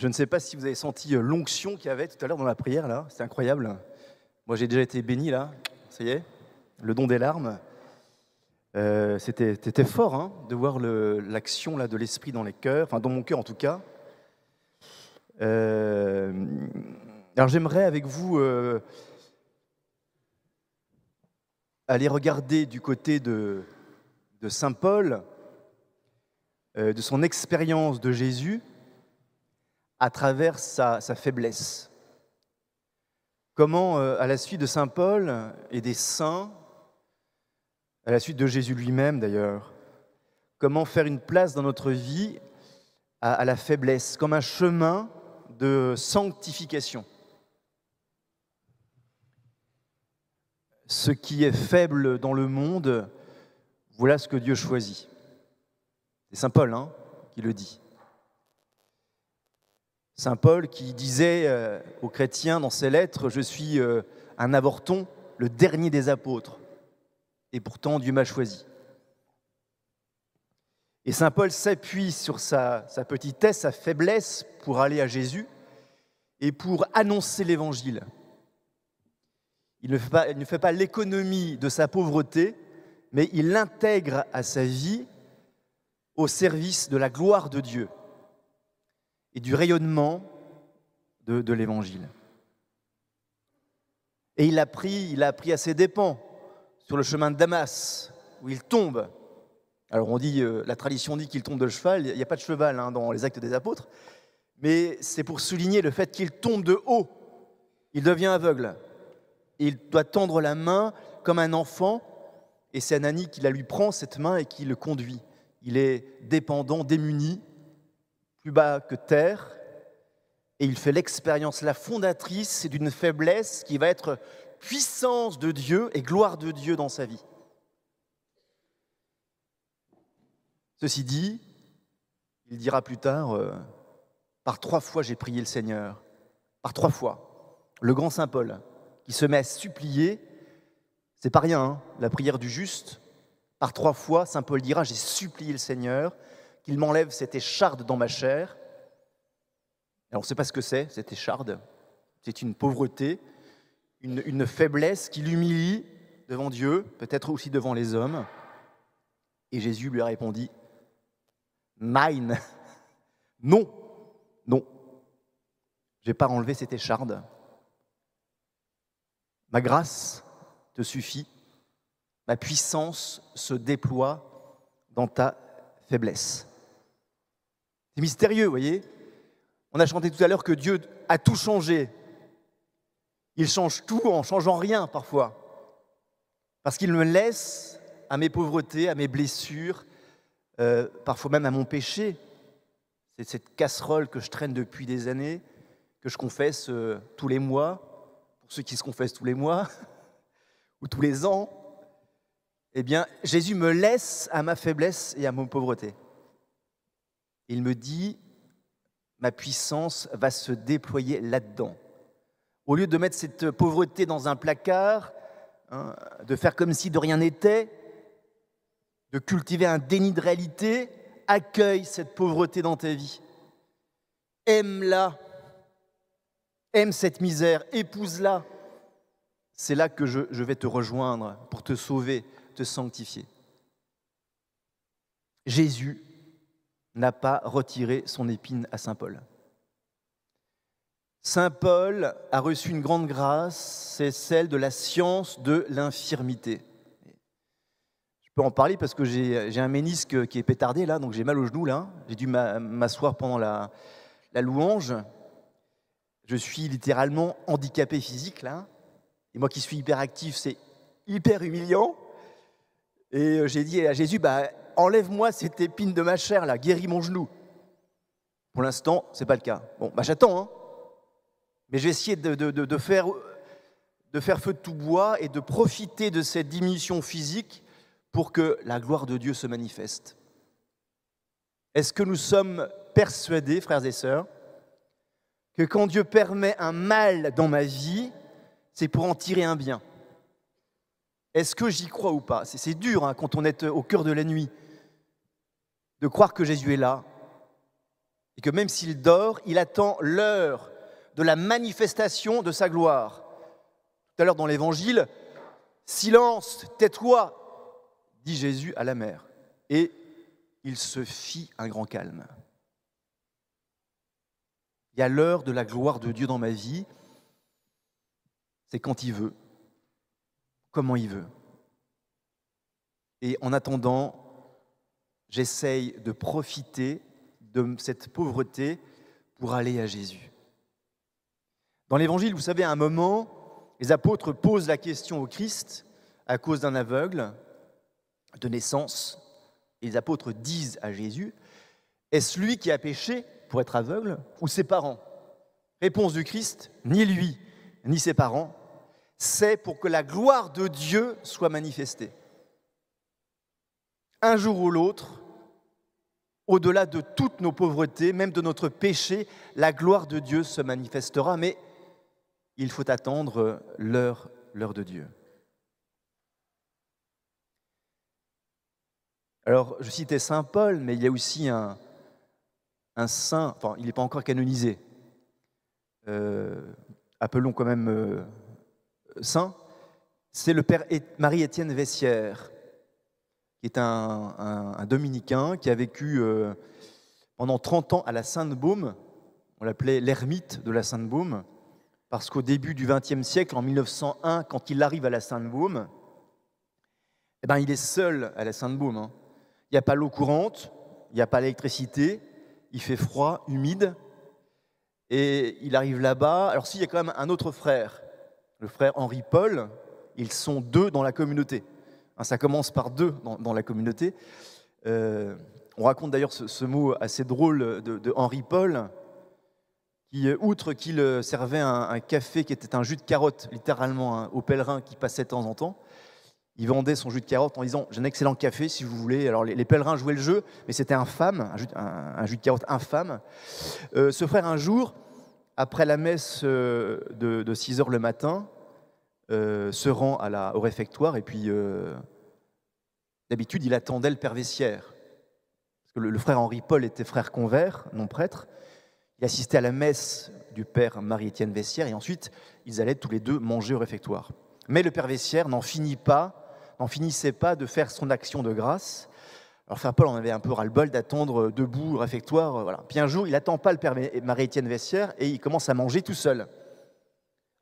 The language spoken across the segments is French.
Je ne sais pas si vous avez senti l'onction qu'il y avait tout à l'heure dans la prière, là. C'est incroyable. Moi, j'ai déjà été béni, là. Ça y est, le don des larmes. C'était fort, hein, de voir l'action là de l'esprit dans les cœurs, enfin dans mon cœur en tout cas. Alors j'aimerais avec vous aller regarder du côté de Saint Paul, de son expérience de Jésus à travers sa faiblesse. Comment, à la suite de Saint Paul et des saints, à la suite de Jésus lui-même d'ailleurs, comment faire une place dans notre vie à la faiblesse, comme un chemin de sanctification. Ce qui est faible dans le monde, voilà ce que Dieu choisit. C'est Saint Paul qui le dit. Saint Paul qui disait aux chrétiens dans ses lettres « Je suis un avorton, le dernier des apôtres, et pourtant Dieu m'a choisi ». Et Saint Paul s'appuie sur sa petitesse, sa faiblesse pour aller à Jésus et pour annoncer l'Évangile. Il ne fait pas l'économie de sa pauvreté, mais il l'intègre à sa vie au service de la gloire de Dieu et du rayonnement de l'Évangile. Et il a appris à ses dépens sur le chemin de Damas, où il tombe. Alors on dit, la tradition dit qu'il tombe de cheval, il n'y a pas de cheval dans les Actes des Apôtres, mais c'est pour souligner le fait qu'il tombe de haut, il devient aveugle. Et il doit tendre la main comme un enfant, et c'est Ananie qui la lui prend, cette main, et qui le conduit. Il est dépendant, démuni, plus bas que terre, et il fait l'expérience, la fondatrice d'une faiblesse qui va être puissance de Dieu et gloire de Dieu dans sa vie. Ceci dit, il dira plus tard, par 3 fois j'ai prié le Seigneur, par 3 fois. Le grand Saint Paul, qui se met à supplier, c'est pas rien, la prière du juste. Par 3 fois, Saint Paul dira, j'ai supplié le Seigneur, qu'il m'enlève cette écharde dans ma chair. Alors on ne sait pas ce que c'est, cette écharde. C'est une pauvreté, une faiblesse qui l'humilie devant Dieu, peut-être aussi devant les hommes. Et Jésus lui a répondu, Nein, non, je n'ai pas enlevé cette écharde. Ma grâce te suffit, ma puissance se déploie dans ta faiblesse. C'est mystérieux, vous voyez. On a chanté tout à l'heure que Dieu a tout changé. Il change tout en changeant rien parfois. Parce qu'il me laisse à mes pauvretés, à mes blessures, parfois même à mon péché. C'est cette casserole que je traîne depuis des années, que je confesse tous les mois, pour ceux qui se confessent tous les mois, ou tous les ans. Eh bien, Jésus me laisse à ma faiblesse et à ma pauvreté. Il me dit, ma puissance va se déployer là-dedans. Au lieu de mettre cette pauvreté dans un placard, de faire comme si de rien n'était, de cultiver un déni de réalité, accueille cette pauvreté dans ta vie. Aime-la, aime cette misère, épouse-la. C'est là que je vais te rejoindre pour te sauver, te sanctifier. Jésus n'a pas retiré son épine à Saint Paul. Saint Paul a reçu une grande grâce, c'est celle de la science de l'infirmité. Je peux en parler parce que j'ai un ménisque qui est pétardé là, donc j'ai mal au genou là. J'ai dû m'asseoir pendant la louange. Je suis littéralement handicapé physique là. Et moi qui suis hyperactif, c'est hyper humiliant. Et j'ai dit à Jésus, enlève-moi cette épine de ma chair là, guéris mon genou. Pour l'instant, c'est pas le cas. Bon, j'attends, mais je vais essayer de faire feu de tout bois et de profiter de cette diminution physique pour que la gloire de Dieu se manifeste. Est-ce que nous sommes persuadés, frères et sœurs, que quand Dieu permet un mal dans ma vie, c'est pour en tirer un bien? Est-ce que j'y crois ou pas? C'est dur quand on est au cœur de la nuit, de croire que Jésus est là Et que même s'il dort, il attend l'heure de la manifestation de sa gloire. Tout à l'heure dans l'Évangile, « Silence, tais-toi » dit Jésus à la mer. Et il se fit un grand calme. Il y a l'heure de la gloire de Dieu dans ma vie, c'est quand il veut, comment il veut. Et en attendant, j'essaye de profiter de cette pauvreté pour aller à Jésus. Dans l'Évangile, vous savez, à un moment, les apôtres posent la question au Christ à cause d'un aveugle de naissance. Et les apôtres disent à Jésus, « Est-ce lui qui a péché pour être aveugle ou ses parents ?» Réponse du Christ, « Ni lui, ni ses parents. C'est pour que la gloire de Dieu soit manifestée. » Un jour ou l'autre, au-delà de toutes nos pauvretés, même de notre péché, la gloire de Dieu se manifestera, mais il faut attendre l'heure de Dieu. Alors, je citais saint Paul, mais il y a aussi un saint, enfin, il n'est pas encore canonisé, appelons quand même saint, c'est le père Marie-Étienne Vessière, qui est un dominicain qui a vécu pendant 30 ans à la Sainte-Baume. On l'appelait l'ermite de la Sainte-Baume, parce qu'au début du XXe siècle, en 1901, quand il arrive à la Sainte-Baume, eh ben, il est seul à la Sainte-Baume. Hein. Il n'y a pas l'eau courante, il n'y a pas l'électricité, il fait froid, humide, et il arrive là-bas. Alors s'il y a quand même un autre frère, le frère Henri-Paul, ils sont 2 dans la communauté. Ça commence par 2 dans la communauté. On raconte d'ailleurs ce mot assez drôle de Henri-Paul, qui, outre qu'il servait un café qui était un jus de carotte, littéralement, hein, aux pèlerins qui passaient de temps en temps, il vendait son jus de carotte en disant « J'ai un excellent café si vous voulez ». Alors les pèlerins jouaient le jeu, mais c'était infâme, un jus de carotte infâme. Ce frère, un jour, après la messe de 6 heures le matin, se rend au réfectoire et puis d'habitude il attendait le père Vessière. Parce que le frère Henri-Paul était frère convers, non prêtre. Il assistait à la messe du père Marie-Étienne Vessière et ensuite ils allaient tous les 2 manger au réfectoire. Mais le père Vessière n'en finissait pas de faire son action de grâce. Alors frère Paul en avait un peu ras-le-bol d'attendre debout au réfectoire. Voilà. Puis un jour, il n'attend pas le père Marie-Étienne Vessière et il commence à manger tout seul.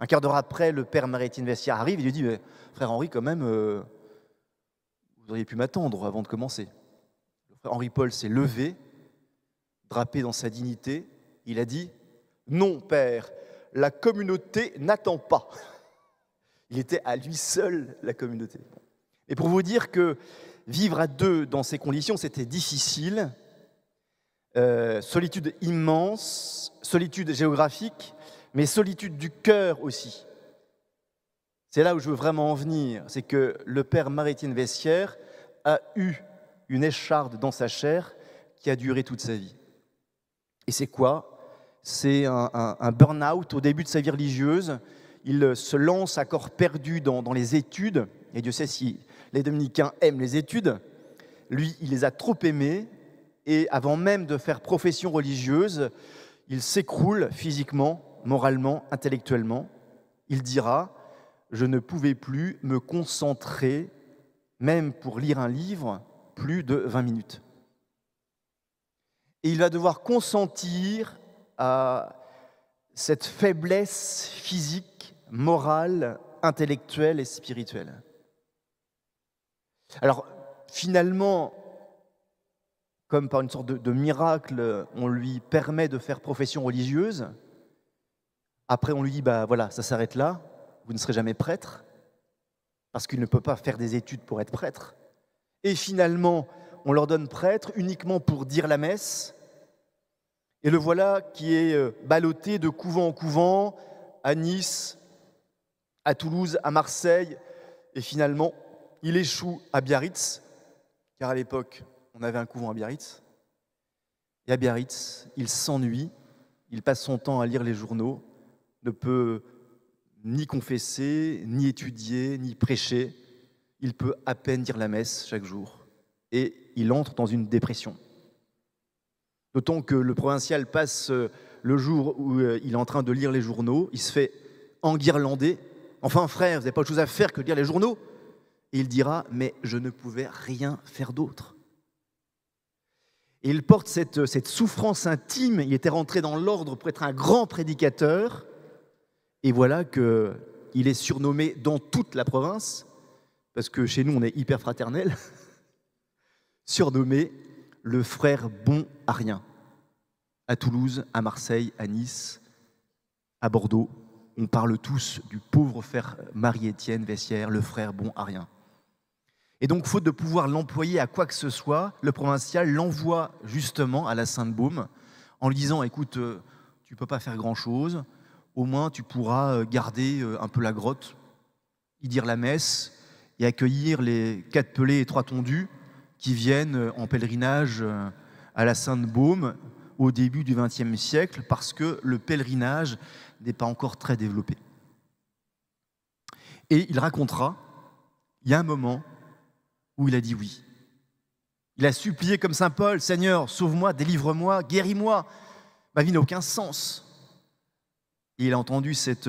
Un quart d'heure après, le père Marie-Étienne Vessière arrive et lui dit « Frère Henri, quand même, vous auriez pu m'attendre avant de commencer. » Le frère Henri-Paul s'est levé, drapé dans sa dignité. Il a dit « Non, père, la communauté n'attend pas. » Il était à lui seul, la communauté. Et pour vous dire que vivre à 2 dans ces conditions, c'était difficile. Solitude immense, solitude géographique, mais solitude du cœur aussi. C'est là où je veux vraiment en venir. C'est que le père Marie-Étienne Vessière a eu une écharde dans sa chair qui a duré toute sa vie. Et c'est quoi ? C'est un burn-out au début de sa vie religieuse. Il se lance à corps perdu dans les études. Et Dieu sait si les dominicains aiment les études. Lui, il les a trop aimées. Et avant même de faire profession religieuse, il s'écroule physiquement, moralement, intellectuellement. Il dira « Je ne pouvais plus me concentrer, même pour lire un livre, plus de 20 minutes. » Et il va devoir consentir à cette faiblesse physique, morale, intellectuelle et spirituelle. Alors, finalement, comme par une sorte de miracle, on lui permet de faire profession religieuse. Après, on lui dit, bah voilà, ça s'arrête là, vous ne serez jamais prêtre, parce qu'il ne peut pas faire des études pour être prêtre. Et finalement, on leur donne prêtre uniquement pour dire la messe. Et le voilà qui est ballotté de couvent en couvent, à Nice, à Toulouse, à Marseille, et finalement, il échoue à Biarritz, car à l'époque, on avait un couvent à Biarritz. Et à Biarritz, il s'ennuie, il passe son temps à lire les journaux, ne peut ni confesser, ni étudier, ni prêcher. Il peut à peine dire la messe chaque jour. Et il entre dans une dépression. D'autant que le provincial passe le jour où il est en train de lire les journaux, il se fait enguirlander. Enfin, frère, vous n'avez pas autre chose à faire que de lire les journaux. Et il dira, mais je ne pouvais rien faire d'autre. Et il porte cette souffrance intime. Il était rentré dans l'ordre pour être un grand prédicateur. Et voilà qu'il est surnommé dans toute la province, parce que chez nous, on est hyper fraternel, surnommé le frère bon à rien. À Toulouse, à Marseille, à Nice, à Bordeaux, on parle tous du pauvre frère Marie-Étienne Vessière, le frère bon à rien. Et donc, faute de pouvoir l'employer à quoi que ce soit, le provincial l'envoie justement à la Sainte-Baume en lui disant « Écoute, tu ne peux pas faire grand-chose, au moins tu pourras garder un peu la grotte, y dire la messe et accueillir les 4 pelés et 3 tondus qui viennent en pèlerinage à la Sainte-Baume au début du XXe siècle parce que le pèlerinage n'est pas encore très développé. » Et il racontera, il y a un moment où il a dit oui. Il a supplié comme saint Paul, « Seigneur, sauve-moi, délivre-moi, guéris-moi. Ma vie n'a aucun sens. » Et il a entendu cette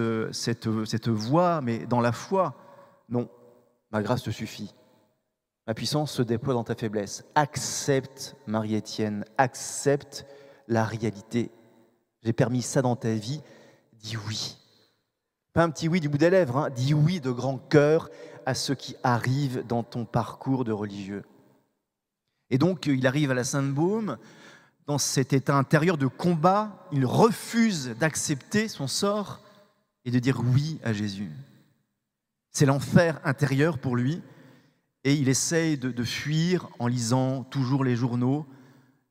voix, mais dans la foi, « Non, ma grâce te suffit. Ma puissance se déploie dans ta faiblesse. Accepte, Marie-Étienne, accepte la réalité. J'ai permis ça dans ta vie, dis oui. » Pas un petit oui du bout des lèvres, hein. Dis oui de grand cœur à ce qui arrive dans ton parcours de religieux. Et donc, il arrive à la Sainte-Baume, dans cet état intérieur de combat, il refuse d'accepter son sort et de dire oui à Jésus. C'est l'enfer intérieur pour lui, et il essaye de fuir en lisant toujours les journaux,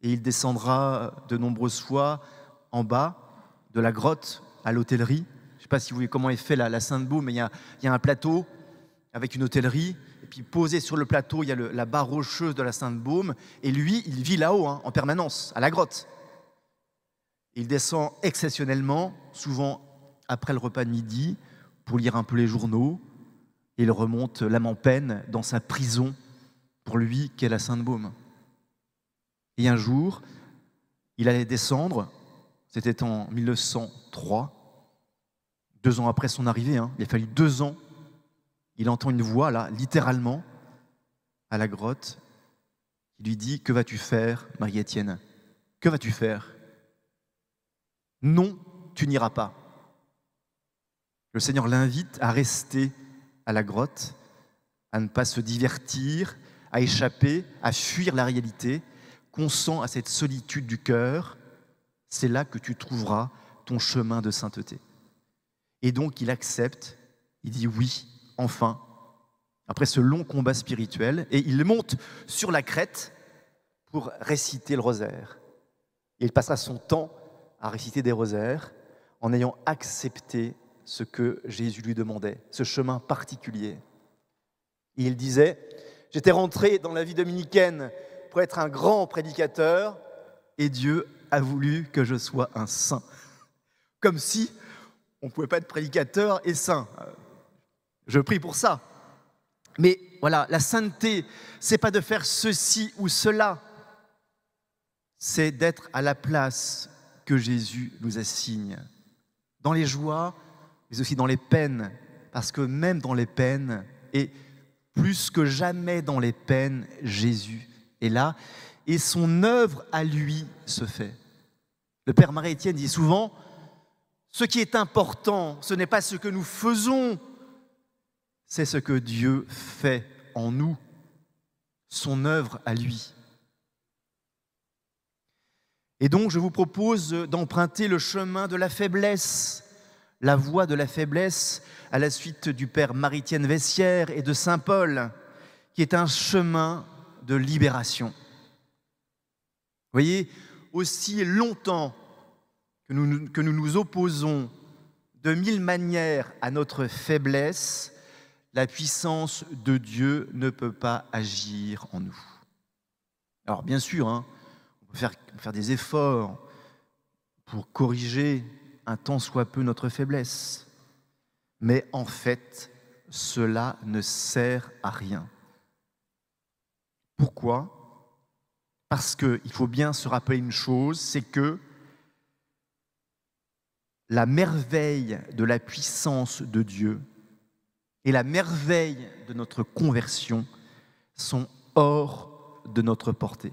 et il descendra de nombreuses fois en bas de la grotte à l'hôtellerie. Je ne sais pas si vous voyez comment est fait la Sainte-Baume, mais il y a un plateau avec une hôtellerie, et puis posé sur le plateau, il y a la barre rocheuse de la Sainte-Baume, et lui, il vit là-haut, en permanence, à la grotte. Il descend exceptionnellement, souvent après le repas de midi, pour lire un peu les journaux, et il remonte l'âme en peine dans sa prison, pour lui, qu'est la Sainte-Baume. Et un jour, il allait descendre, c'était en 1903, 2 ans après son arrivée, il a fallu 2 ans. Il entend une voix, là, littéralement, à la grotte, qui lui dit « Que vas-tu faire, Marie-Étienne? Que vas-tu faire? Non, tu n'iras pas. » Le Seigneur l'invite à rester à la grotte, à ne pas se divertir, à échapper, à fuir la réalité, consent à cette solitude du cœur. C'est là que tu trouveras ton chemin de sainteté. Et donc, il accepte, il dit oui, enfin, après ce long combat spirituel, et il monte sur la crête pour réciter le rosaire. Et il passera son temps à réciter des rosaires en ayant accepté ce que Jésus lui demandait, ce chemin particulier. Et il disait, « J'étais rentré dans la vie dominicaine pour être un grand prédicateur, et Dieu a voulu que je sois un saint. » Comme si on ne pouvait pas être prédicateur et saint. Je prie pour ça. Mais voilà, la sainteté, ce n'est pas de faire ceci ou cela. C'est d'être à la place que Jésus nous assigne. Dans les joies, mais aussi dans les peines. Parce que même dans les peines, et plus que jamais dans les peines, Jésus est là. Et son œuvre à lui se fait. Le Père Marie-Étienne dit souvent, ce qui est important, ce n'est pas ce que nous faisons, c'est ce que Dieu fait en nous, son œuvre à lui. Et donc, je vous propose d'emprunter le chemin de la faiblesse, la voie de la faiblesse, à la suite du Père Marie-Étienne Vessière et de saint Paul, qui est un chemin de libération. Vous voyez, aussi longtemps que nous nous opposons de 1000 manières à notre faiblesse, la puissance de Dieu ne peut pas agir en nous. Alors bien sûr, on peut faire des efforts pour corriger un tant soit peu notre faiblesse, mais en fait, cela ne sert à rien. Pourquoi ? Parce qu'il faut bien se rappeler une chose, c'est que la merveille de la puissance de Dieu et la merveille de notre conversion sont hors de notre portée.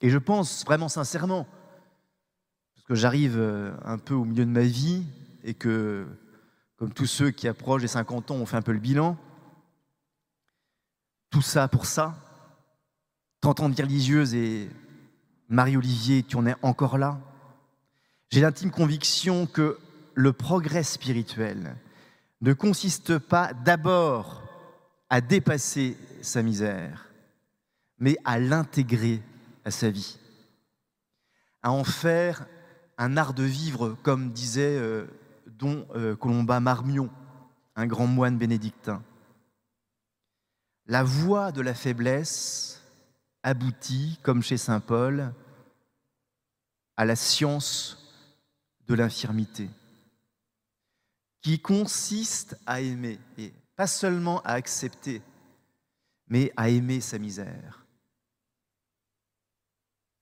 Et je pense vraiment sincèrement, parce que j'arrive un peu au milieu de ma vie et que, comme tous ceux qui approchent des 50 ans, on fait un peu le bilan, tout ça pour ça, t'entends dire religieuse et Marie-Olivier, tu en es encore là. J'ai l'intime conviction que le progrès spirituel ne consiste pas d'abord à dépasser sa misère, mais à l'intégrer à sa vie, à en faire un art de vivre, comme disait Don Colomba Marmion, un grand moine bénédictin. La voie de la faiblesse aboutit, comme chez saint Paul, à la science de l'infirmité, qui consiste à aimer, et pas seulement à accepter, mais à aimer sa misère.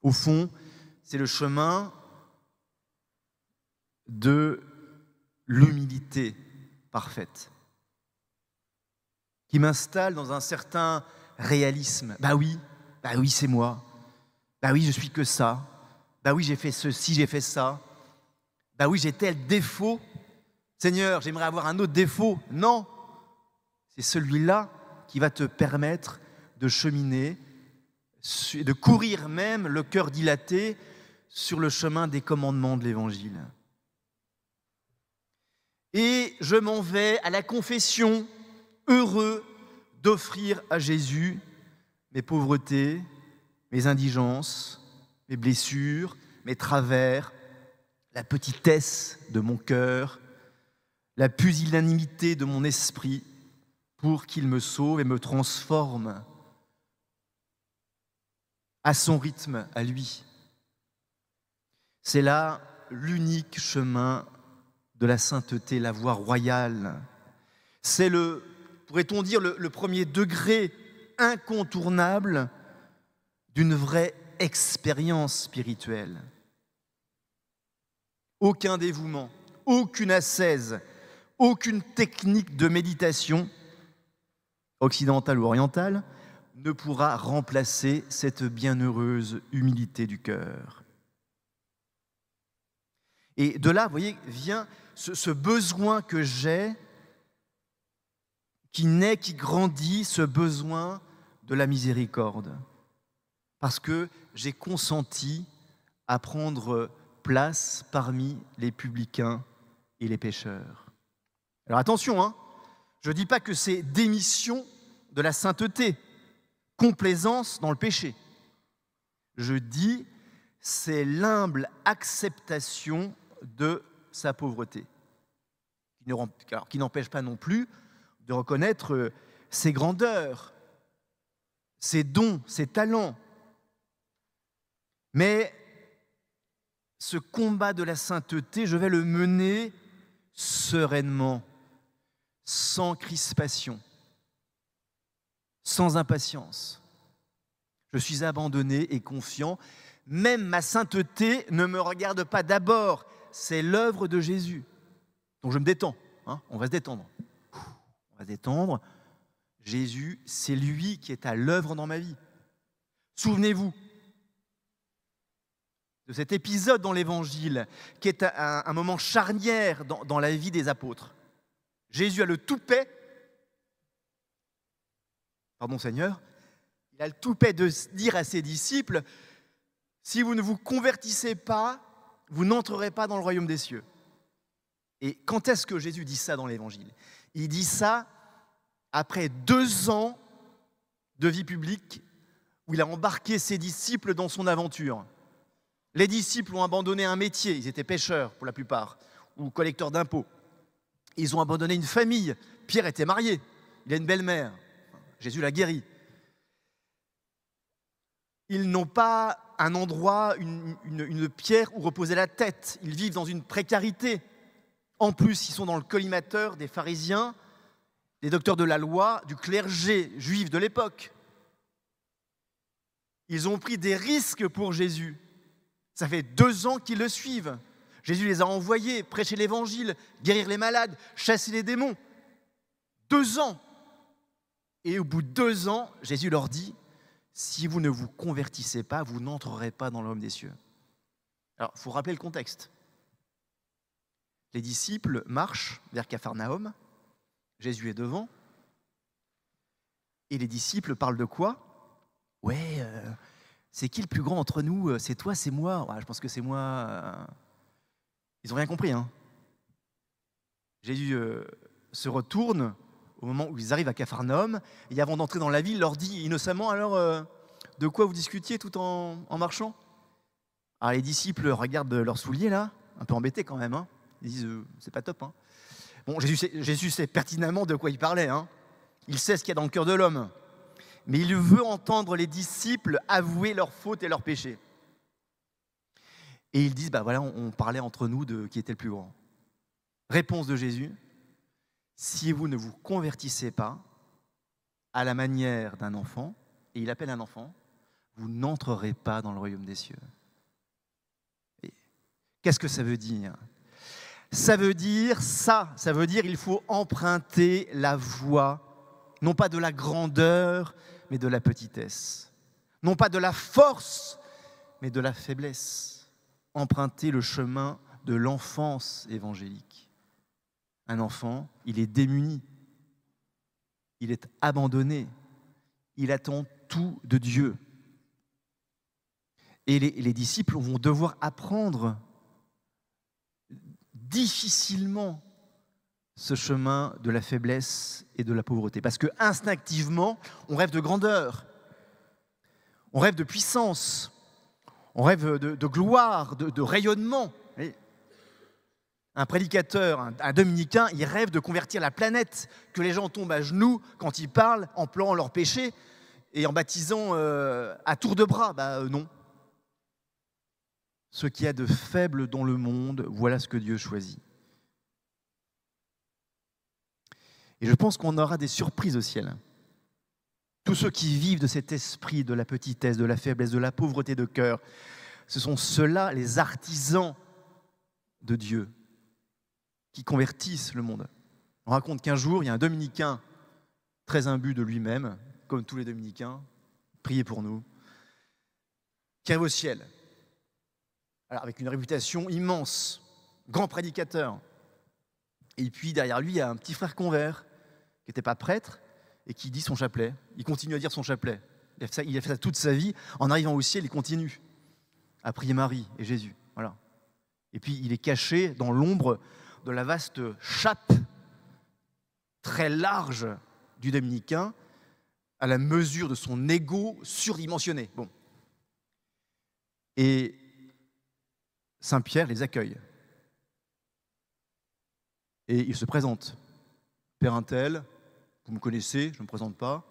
Au fond, c'est le chemin de l'humilité parfaite, qui m'installe dans un certain réalisme. Bah oui, c'est moi. Bah oui, je suis que ça. Bah oui, j'ai fait ceci, j'ai fait ça. Bah oui, j'ai tel défaut. Seigneur, j'aimerais avoir un autre défaut. Non, c'est celui-là qui va te permettre de cheminer, de courir même le cœur dilaté sur le chemin des commandements de l'Évangile. Et je m'en vais à la confession, heureux d'offrir à Jésus mes pauvretés, mes indigences, mes blessures, mes travers, la petitesse de mon cœur, la pusillanimité de mon esprit, pour qu'il me sauve et me transforme à son rythme, à lui. C'est là l'unique chemin de la sainteté, la voie royale. C'est pourrait-on dire, le premier degré incontournable d'une vraie expérience spirituelle. Aucun dévouement, aucune ascèse, aucune technique de méditation, occidentale ou orientale, ne pourra remplacer cette bienheureuse humilité du cœur. Et de là, vous voyez, vient ce besoin que j'ai, qui naît, qui grandit, ce besoin de la miséricorde. Parce que j'ai consenti à prendre place parmi les publicains et les pécheurs. Alors attention, hein, je ne dis pas que c'est démission de la sainteté, complaisance dans le péché. Je dis c'est l'humble acceptation de sa pauvreté, qui n'empêche pas non plus de reconnaître ses grandeurs, ses dons, ses talents. Mais ce combat de la sainteté, je vais le mener sereinement, sans crispation, sans impatience. Je suis abandonné et confiant. Même ma sainteté ne me regarde pas d'abord. C'est l'œuvre de Jésus. Donc je me détends. Hein, on va se détendre. On va se détendre. Jésus, c'est lui qui est à l'œuvre dans ma vie. Souvenez-vous de cet épisode dans l'Évangile qui est un moment charnière dans la vie des apôtres. Jésus a le toupet, pardon Seigneur, il a le toupet de dire à ses disciples, si vous ne vous convertissez pas, vous n'entrerez pas dans le royaume des cieux. Et quand est-ce que Jésus dit ça dans l'Évangile ? Il dit ça après 2 ans de vie publique où il a embarqué ses disciples dans son aventure. Les disciples ont abandonné un métier, ils étaient pêcheurs pour la plupart, ou collecteurs d'impôts. Ils ont abandonné une famille. Pierre était marié, il a une belle-mère. Jésus l'a guéri. Ils n'ont pas un endroit, une pierre où reposer la tête. Ils vivent dans une précarité. En plus, ils sont dans le collimateur des pharisiens, des docteurs de la loi, du clergé juif de l'époque. Ils ont pris des risques pour Jésus. Ça fait 2 ans qu'ils le suivent. Jésus les a envoyés prêcher l'évangile, guérir les malades, chasser les démons. 2 ans. Et au bout de 2 ans, Jésus leur dit, si vous ne vous convertissez pas, vous n'entrerez pas dans le royaume des cieux. Alors, il faut rappeler le contexte. Les disciples marchent vers Capharnaüm, Jésus est devant, et les disciples parlent de quoi? Ouais, c'est qui le plus grand entre nous? C'est toi, c'est moi? Ouais, je pense que c'est moi. Ils n'ont rien compris. Hein. Jésus se retourne au moment où ils arrivent à Capharnaüm, et avant d'entrer dans la ville, leur dit innocemment, alors, de quoi vous discutiez tout en marchant? Alors les disciples regardent leurs souliers, là, un peu embêtés quand même. Hein. Ils disent, c'est pas top. Hein. Bon, Jésus sait pertinemment de quoi il parlait. Hein. Il sait ce qu'il y a dans le cœur de l'homme. Mais il veut entendre les disciples avouer leurs fautes et leurs péchés. Et ils disent, bah voilà, on parlait entre nous de qui était le plus grand. Réponse de Jésus, si vous ne vous convertissez pas à la manière d'un enfant, et il appelle un enfant, vous n'entrerez pas dans le royaume des cieux. Et qu'est-ce que ça veut dire? Ça veut dire il faut emprunter la voie, non pas de la grandeur, mais de la petitesse. Non pas de la force, mais de la faiblesse. Emprunter le chemin de l'enfance évangélique. Un enfant, il est démuni, il est abandonné, il attend tout de Dieu. Et les disciples vont devoir apprendre difficilement ce chemin de la faiblesse et de la pauvreté. Parce que instinctivement, on rêve de grandeur, on rêve de puissance, on rêve de gloire, de rayonnement. Un prédicateur, un dominicain, il rêve de convertir la planète, que les gens tombent à genoux quand ils parlent en pleurant leurs péchés et en baptisant à tour de bras. Non. Ce qu'il y a de faible dans le monde, voilà ce que Dieu choisit. Et je pense qu'on aura des surprises au ciel. Tous ceux qui vivent de cet esprit, de la petitesse, de la faiblesse, de la pauvreté de cœur, ce sont ceux-là, les artisans de Dieu, qui convertissent le monde. On raconte qu'un jour, il y a un dominicain très imbu de lui-même, comme tous les dominicains, priez pour nous, qui arrive au ciel. Alors, avec une réputation immense, grand prédicateur. Et puis derrière lui, il y a un petit frère convers qui n'était pas prêtre et qui dit son chapelet. Il continue à dire son chapelet. Il a fait ça toute sa vie. En arrivant au ciel, il continue à prier Marie et Jésus. Voilà. Et puis il est caché dans l'ombre de la vaste chape très large du dominicain à la mesure de son ego surdimensionné. Bon. Et Saint Pierre les accueille. Et il se présente. Père Untel, vous me connaissez, je ne me présente pas.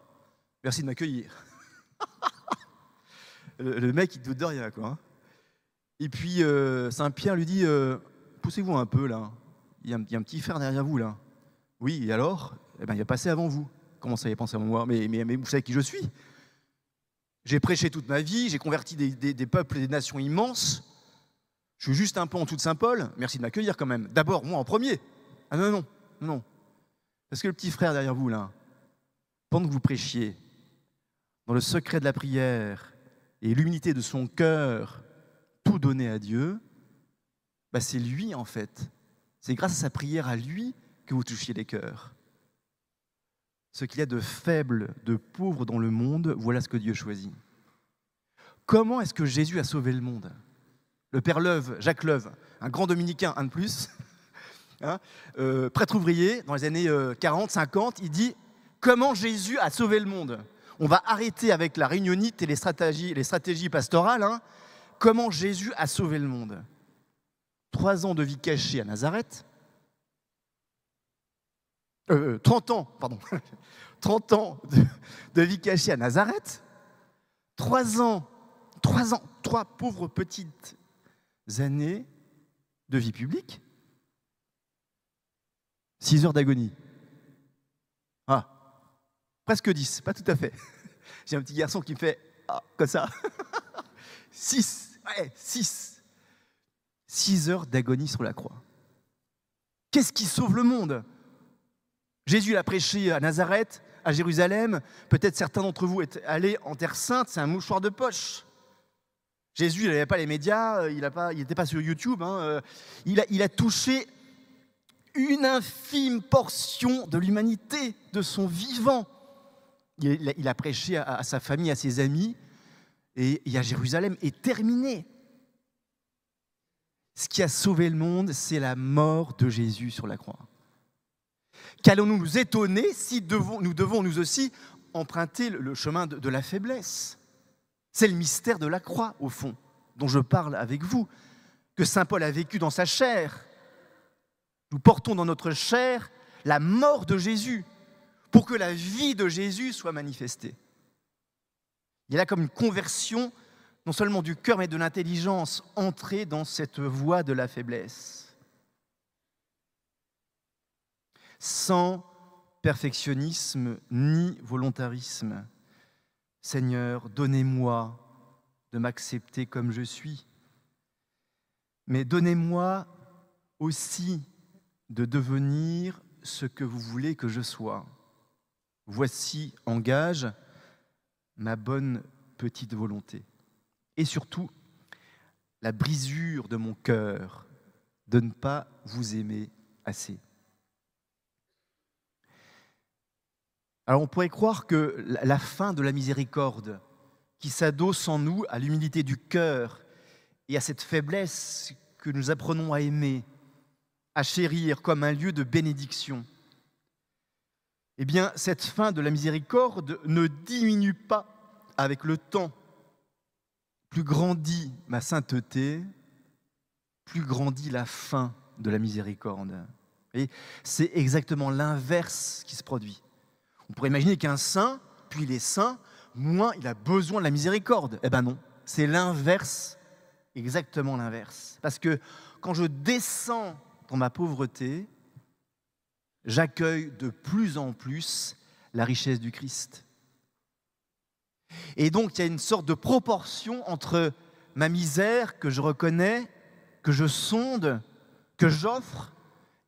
Merci de m'accueillir. le mec, il ne doute de rien, quoi. Et puis, Saint Pierre lui dit, poussez-vous un peu, là. Il y a un petit frère derrière vous, là. Oui, et alors? Eh bien, il va passer avant vous. Comment ça, il va passer avant moi? Mais vous savez qui je suis? J'ai prêché toute ma vie, j'ai converti des peuples et des nations immenses. Je suis juste un peu en dessous de Saint-Paul. Merci de m'accueillir quand même. D'abord, moi en premier. Ah non. Parce que le petit frère derrière vous, là, pendant que vous prêchiez, dans le secret de la prière et l'humilité de son cœur, tout donné à Dieu, c'est lui, en fait. C'est grâce à sa prière à lui que vous touchiez les cœurs. Ce qu'il y a de faible, de pauvre dans le monde, voilà ce que Dieu choisit. Comment est-ce que Jésus a sauvé le monde? Le père Leuve, Jacques Leuve, un grand dominicain, un de plus, hein, prêtre ouvrier, dans les années 40, 50, il dit « Comment Jésus a sauvé le monde ?» On va arrêter avec la réunionite et les stratégies pastorales. Hein. Comment Jésus a sauvé le monde? 3 ans de vie cachée à Nazareth. 30 ans, pardon. 30 ans de vie cachée à Nazareth. 3 pauvres petites années de vie publique. 6 heures d'agonie. Ah, presque 10, pas tout à fait. J'ai un petit garçon qui me fait comme ça. 6, ouais, 6. 6 heures d'agonie sur la croix. Qu'est-ce qui sauve le monde? Jésus l'a prêché à Nazareth, à Jérusalem. Peut-être certains d'entre vous êtes allés en Terre Sainte, c'est un mouchoir de poche. Jésus, il n'avait pas les médias, il n'était pas sur YouTube. Il a touché une infime portion de l'humanité, de son vivant. Il a prêché à sa famille, à ses amis, et à Jérusalem, est terminé. Ce qui a sauvé le monde, c'est la mort de Jésus sur la croix. Qu'allons-nous nous étonner si nous devons nous aussi emprunter le chemin de la faiblesse? C'est le mystère de la croix, au fond, dont je parle avec vous, que saint Paul a vécu dans sa chair. Nous portons dans notre chair la mort de Jésus pour que la vie de Jésus soit manifestée. Il y a là comme une conversion, non seulement du cœur, mais de l'intelligence, entrée dans cette voie de la faiblesse. Sans perfectionnisme ni volontarisme, Seigneur, donnez-moi de m'accepter comme je suis, mais donnez-moi aussi de devenir ce que vous voulez que je sois. Voici en gage ma bonne petite volonté. Et surtout, la brisure de mon cœur de ne pas vous aimer assez. Alors on pourrait croire que la fin de la miséricorde, qui s'adosse en nous à l'humilité du cœur et à cette faiblesse que nous apprenons à aimer, à chérir comme un lieu de bénédiction, eh bien cette fin de la miséricorde ne diminue pas avec le temps. Plus grandit ma sainteté, plus grandit la fin de la miséricorde. Et c'est exactement l'inverse qui se produit. On pourrait imaginer qu'un saint, plus il est saint, moins il a besoin de la miséricorde. Eh bien non, c'est l'inverse, exactement l'inverse. Parce que quand je descends dans ma pauvreté, j'accueille de plus en plus la richesse du Christ. Et donc il y a une sorte de proportion entre ma misère que je reconnais, que je sonde, que j'offre,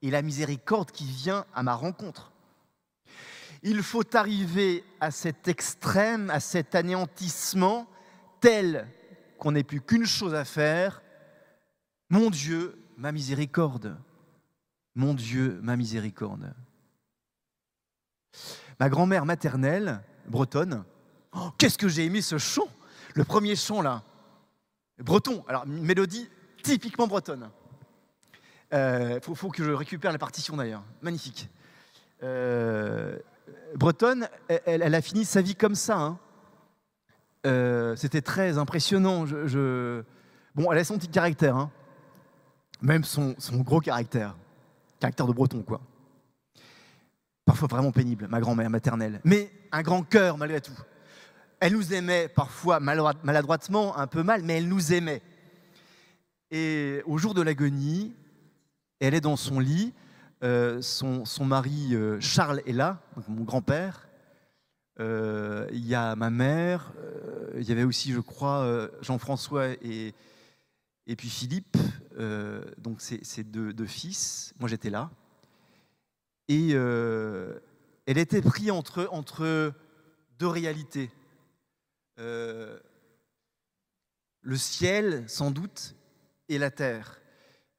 et la miséricorde qui vient à ma rencontre. Il faut arriver à cet extrême, à cet anéantissement tel qu'on n'ait plus qu'une chose à faire. Mon Dieu, ma miséricorde. Mon Dieu, ma miséricorde. Ma grand-mère maternelle, bretonne, oh, qu'est-ce que j'ai aimé ce chant, le premier chant là, breton, alors une mélodie typiquement bretonne. Faut que je récupère la partition d'ailleurs, magnifique. Bretonne, elle a fini sa vie comme ça. C'était très impressionnant. Bon, elle a son petit caractère, hein. Même son gros caractère de breton, quoi. Parfois vraiment pénible, ma grand-mère maternelle. Mais un grand cœur, malgré tout. Elle nous aimait parfois maladroitement, un peu mal, mais elle nous aimait. Et au jour de l'agonie, elle est dans son lit. Son mari Charles est là, donc mon grand-père. Il y a ma mère. Il y avait aussi, je crois, Jean-François et puis Philippe. Donc c'est deux fils. Moi, j'étais là. Et elle était prise entre deux réalités. Le ciel, sans doute, et la terre.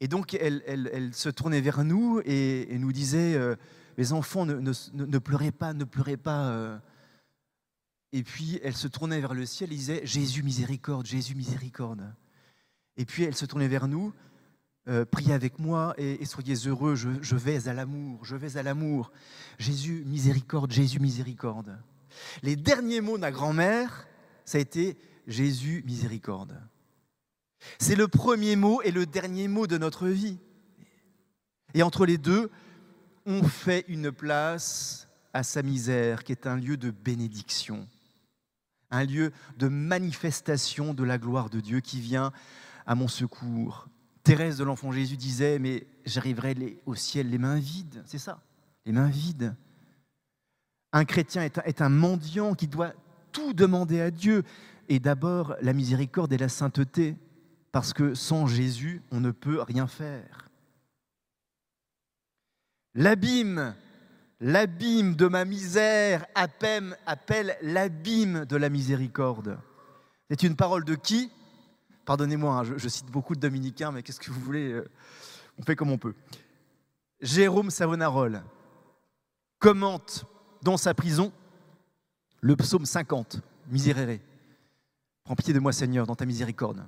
Et donc, elle se tournait vers nous et nous disait « Les enfants, ne pleurez pas, ne pleurez pas. » Et puis, elle se tournait vers le ciel et disait « Jésus, miséricorde, Jésus, miséricorde. » Et puis, elle se tournait vers nous « Priez avec moi et soyez heureux, je vais à l'amour, je vais à l'amour. Jésus, miséricorde, Jésus, miséricorde. » Les derniers mots de ma grand-mère, ça a été « Jésus, miséricorde. » C'est le premier mot et le dernier mot de notre vie. Et entre les deux, on fait une place à sa misère, qui est un lieu de bénédiction, un lieu de manifestation de la gloire de Dieu qui vient à mon secours. Thérèse de l'Enfant Jésus disait, mais j'arriverai au ciel les mains vides, c'est ça, les mains vides. Un chrétien est un mendiant qui doit tout demander à Dieu. est d'abord la miséricorde et la sainteté, parce que sans Jésus, on ne peut rien faire. L'abîme de ma misère appelle l'abîme de la miséricorde. C'est une parole de qui? Pardonnez-moi, hein, je cite beaucoup de dominicains, mais qu'est-ce que vous voulez? On fait comme on peut. Jérôme Savonarole commente dans sa prison le psaume 50, Miserere. Prends pitié de moi, Seigneur, dans ta miséricorde.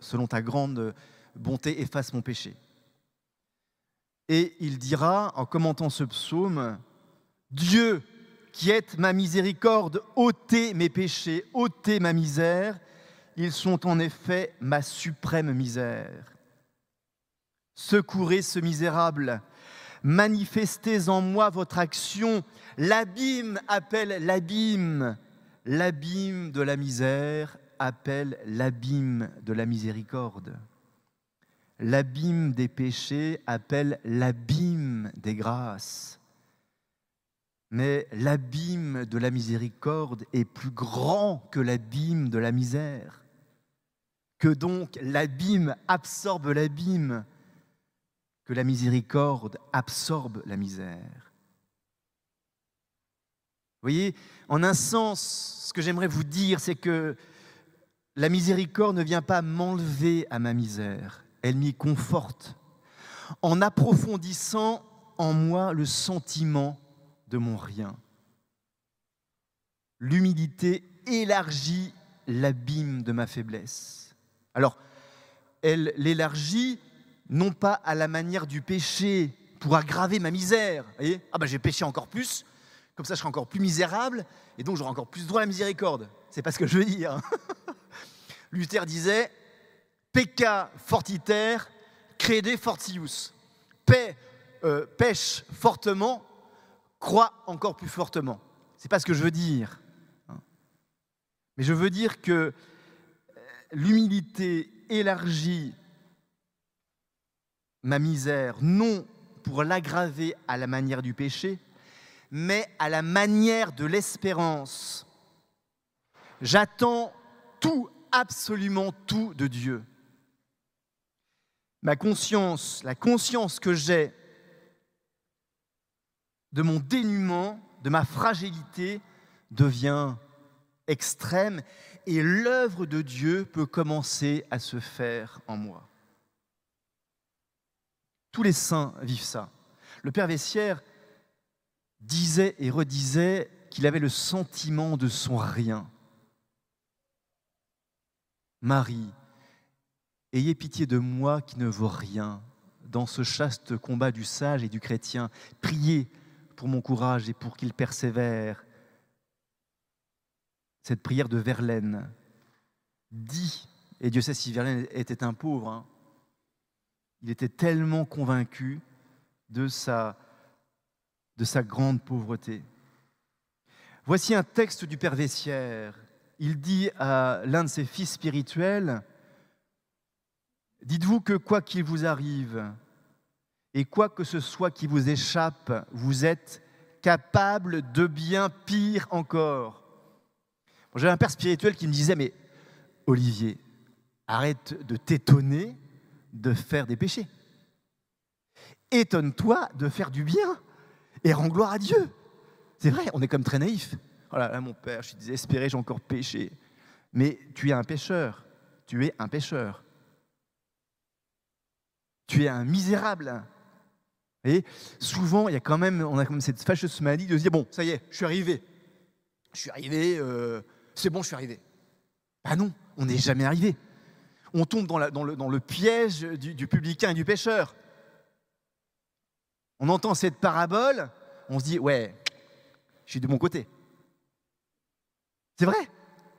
Selon ta grande bonté, efface mon péché. Et il dira, en commentant ce psaume, Dieu, qui êtes ma miséricorde, ôtez mes péchés, ôtez ma misère. Ils sont en effet ma suprême misère. Secourez ce misérable, manifestez en moi votre action. L'abîme appelle l'abîme. L'abîme de la misère appelle l'abîme de la miséricorde. L'abîme des péchés appelle l'abîme des grâces. Mais l'abîme de la miséricorde est plus grand que l'abîme de la misère. Que donc l'abîme absorbe l'abîme, que la miséricorde absorbe la misère. Vous voyez, en un sens, ce que j'aimerais vous dire, c'est que la miséricorde ne vient pas m'enlever à ma misère, elle m'y conforte, en approfondissant en moi le sentiment de mon rien. L'humilité élargit l'abîme de ma faiblesse. Alors, elle l'élargit non pas à la manière du péché pour aggraver ma misère. Vous voyez, j'ai péché encore plus, comme ça je serai encore plus misérable, et donc j'aurai encore plus droit à la miséricorde. C'est pas ce que je veux dire. Luther disait « Pecca fortiter, crede fortius ». Pêche fortement, croit encore plus fortement. C'est pas ce que je veux dire. Mais je veux dire que l'humilité élargit ma misère, non pour l'aggraver à la manière du péché, mais à la manière de l'espérance. J'attends tout, absolument tout de Dieu. Ma conscience, la conscience que j'ai de mon dénuement, de ma fragilité, devient extrême et l'œuvre de Dieu peut commencer à se faire en moi. Tous les saints vivent ça. Le Père Vessière disait et redisait qu'il avait le sentiment de son rien. Marie, ayez pitié de moi qui ne vaux rien. Dans ce chaste combat du sage et du chrétien, priez pour mon courage et pour qu'il persévère. Cette prière de Verlaine dit, et Dieu sait si Verlaine était un pauvre, hein, il était tellement convaincu de sa grande pauvreté. Voici un texte du Père Vessière. Il dit à l'un de ses fils spirituels, « Dites-vous que quoi qu'il vous arrive, et quoi que ce soit qui vous échappe, vous êtes capable de bien pire encore. » J'avais un père spirituel qui me disait, « Mais Olivier, arrête de t'étonner de faire des péchés. Étonne-toi de faire du bien et rends gloire à Dieu. » C'est vrai, on est comme très naïf. « Oh là là, mon père, je suis désespéré, j'ai encore péché. » Mais tu es un pécheur. Tu es un pécheur. Tu es un misérable. Et souvent, on a quand même cette fâcheuse maladie de se dire, bon, ça y est, je suis arrivé, c'est bon, je suis arrivé. Ah non, on n'est jamais arrivé. On tombe dans le piège du publicain et du pécheur. On entend cette parabole, on se dit, ouais, je suis de mon côté. C'est vrai,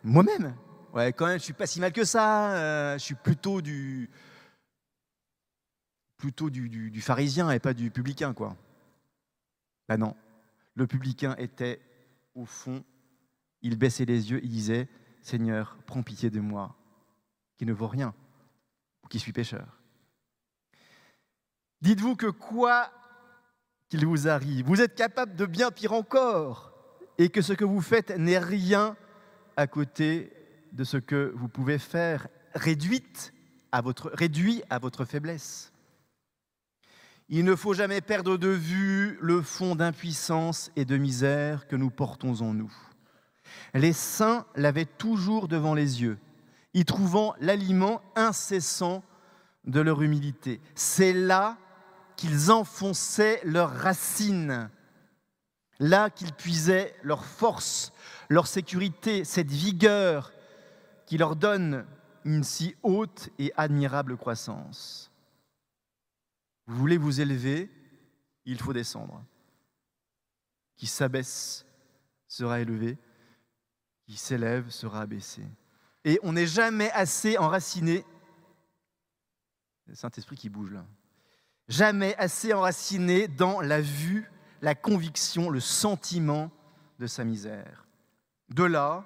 moi-même. Ouais, quand même, je ne suis pas si mal que ça, je suis plutôt du pharisien et pas du publicain, quoi. Ben non, le publicain était au fond, il baissait les yeux, il disait, « Seigneur, prends pitié de moi, qui ne vaut rien, ou qui suis pécheur. » Dites-vous que quoi qu'il vous arrive, vous êtes capable de bien pire encore, et que ce que vous faites n'est rien à côté de ce que vous pouvez faire, réduit à votre faiblesse. Il ne faut jamais perdre de vue le fond d'impuissance et de misère que nous portons en nous. Les saints l'avaient toujours devant les yeux, y trouvant l'aliment incessant de leur humilité. C'est là qu'ils enfonçaient leurs racines, là qu'ils puisaient leur force, leur sécurité, cette vigueur qui leur donne une si haute et admirable croissance. Vous voulez vous élever, il faut descendre. Qui s'abaisse sera élevé, qui s'élève sera abaissé. Et on n'est jamais assez enraciné. C'est le Saint-Esprit qui bouge là. Jamais assez enraciné dans la vue, la conviction, le sentiment de sa misère. De là,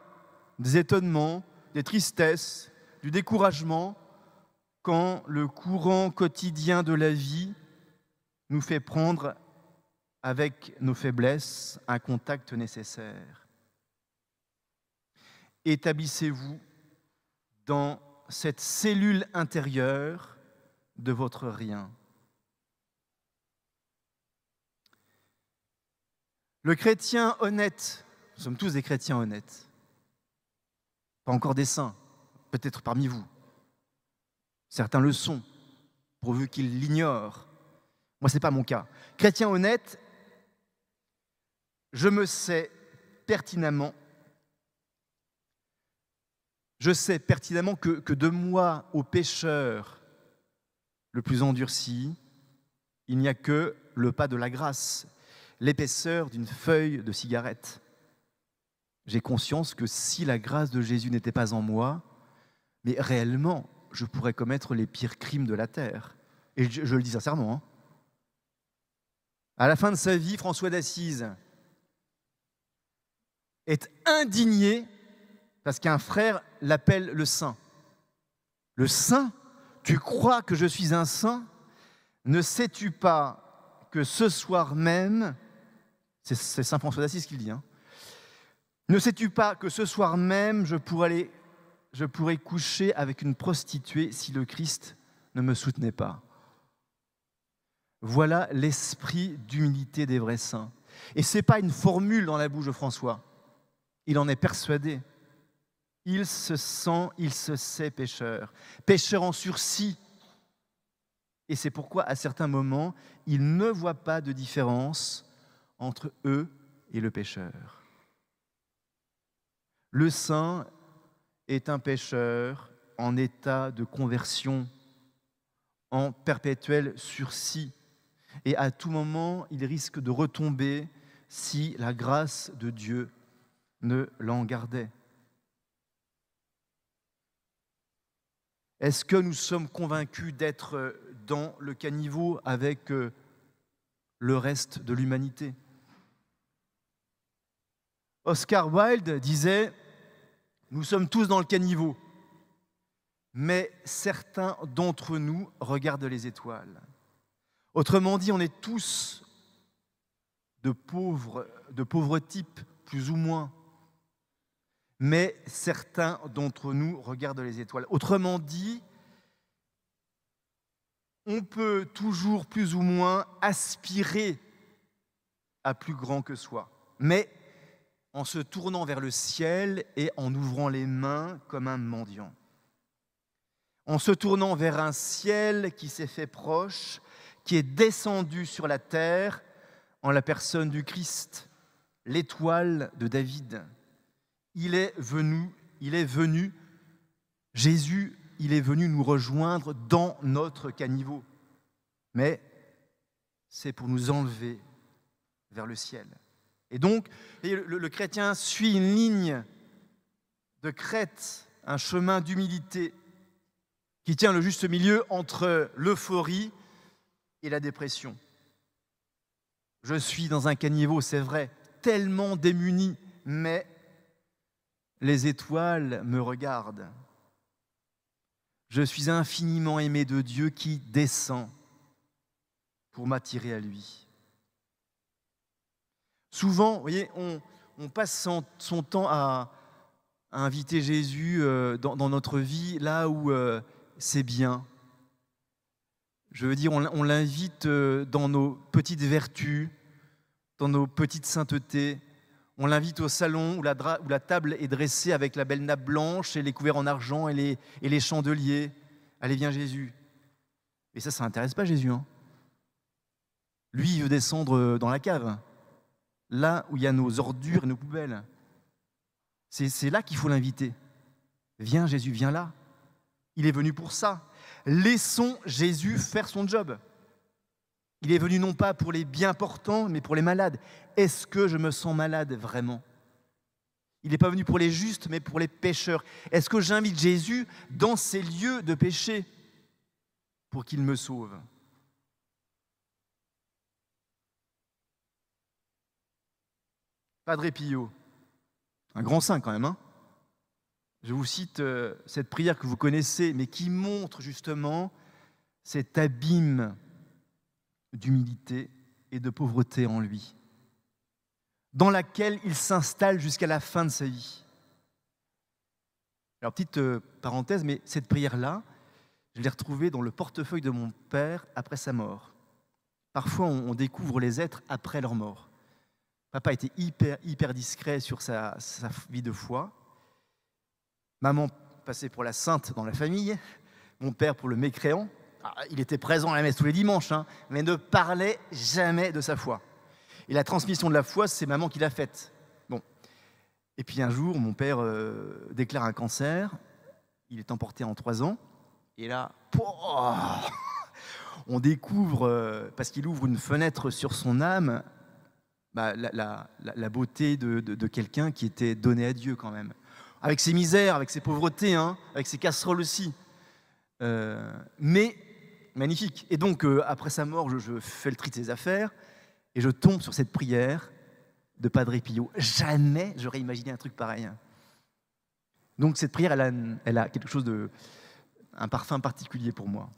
des étonnements, des tristesses, du découragement, quand le courant quotidien de la vie nous fait prendre avec nos faiblesses un contact nécessaire. Établissez-vous dans cette cellule intérieure de votre rien. Le chrétien honnête, nous sommes tous des chrétiens honnêtes, pas encore des saints, peut-être parmi vous. Certains le sont, pourvu qu'ils l'ignorent. Moi, ce n'est pas mon cas. Chrétien honnête, je sais pertinemment que de moi au pécheur le plus endurci, il n'y a que le pas de la grâce, l'épaisseur d'une feuille de cigarette. J'ai conscience que si la grâce de Jésus n'était pas en moi, mais réellement, je pourrais commettre les pires crimes de la terre. Et je le dis sincèrement. À la fin de sa vie, François d'Assise est indigné parce qu'un frère l'appelle le saint. Le saint? Tu crois que je suis un saint? Ne sais-tu pas que ce soir même, c'est saint François d'Assise qui le dit, ne sais-tu pas que ce soir même, je pourrais coucher avec une prostituée si le Christ ne me soutenait pas? Voilà l'esprit d'humilité des vrais saints. Et ce n'est pas une formule dans la bouche de François. Il en est persuadé. Il se sait pécheur. Pécheur en sursis. Et c'est pourquoi, à certains moments, il ne voit pas de différence entre eux et le pécheur. Le saint est un pécheur en état de conversion, en perpétuel sursis. Et à tout moment, il risque de retomber si la grâce de Dieu ne l'en gardait. Est-ce que nous sommes convaincus d'être dans le caniveau avec le reste de l'humanité? Oscar Wilde disait « Nous sommes tous dans le caniveau, mais certains d'entre nous regardent les étoiles. » Autrement dit, on est tous de pauvres types, plus ou moins. Mais certains d'entre nous regardent les étoiles. Autrement dit, on peut toujours plus ou moins aspirer à plus grand que soi, mais en se tournant vers le ciel et en ouvrant les mains comme un mendiant. En se tournant vers un ciel qui s'est fait proche, qui est descendu sur la terre en la personne du Christ, l'étoile de David. Il est venu, Jésus, il est venu nous rejoindre dans notre caniveau. Mais c'est pour nous enlever vers le ciel. Et donc, le chrétien suit une ligne de crête, un chemin d'humilité qui tient le juste milieu entre l'euphorie et la dépression. Je suis dans un caniveau, c'est vrai, tellement démuni, mais les étoiles me regardent. Je suis infiniment aimé de Dieu qui descend pour m'attirer à lui. Souvent, vous voyez, on passe son temps à à inviter Jésus dans notre vie là où c'est bien. Je veux dire, on l'invite dans nos petites vertus, dans nos petites saintetés. On l'invite au salon où la table est dressée avec la belle nappe blanche et les couverts en argent et les chandeliers. Allez, viens Jésus. Et ça n'intéresse pas Jésus. Hein. Lui, il veut descendre dans la cave, là où il y a nos ordures et nos poubelles. C'est là qu'il faut l'inviter. Viens Jésus, viens là. Il est venu pour ça. Laissons Jésus faire son job. Il est venu non pas pour les bien portants, mais pour les malades. Est-ce que je me sens malade vraiment ? Il n'est pas venu pour les justes, mais pour les pécheurs. Est-ce que j'invite Jésus dans ces lieux de péché pour qu'il me sauve ? Padre Pio, un grand saint quand même, hein ? Je vous cite cette prière que vous connaissez, mais qui montre justement cet abîme d'humilité et de pauvreté en lui, dans laquelle il s'installe jusqu'à la fin de sa vie. Alors, petite parenthèse, mais cette prière-là, je l'ai retrouvée dans le portefeuille de mon père après sa mort. Parfois, on découvre les êtres après leur mort. Papa était hyper discret sur sa vie de foi. Maman passait pour la sainte dans la famille, mon père pour le mécréant. Il était présent à la messe tous les dimanches, hein, mais ne parlait jamais de sa foi. Et la transmission de la foi, c'est maman qui l'a faite. Bon. Et puis un jour, mon père déclare un cancer. Il est emporté en 3 ans. Et là, on découvre, parce qu'il ouvre une fenêtre sur son âme, la beauté de quelqu'un qui était donné à Dieu quand même. Avec ses misères, avec ses pauvretés, hein, avec ses casseroles aussi. Mais magnifique. Et donc, après sa mort, je fais le tri de ses affaires et je tombe sur cette prière de Padre Pio. Jamais j'aurais imaginé un truc pareil. Donc, cette prière, elle a quelque chose un parfum particulier pour moi.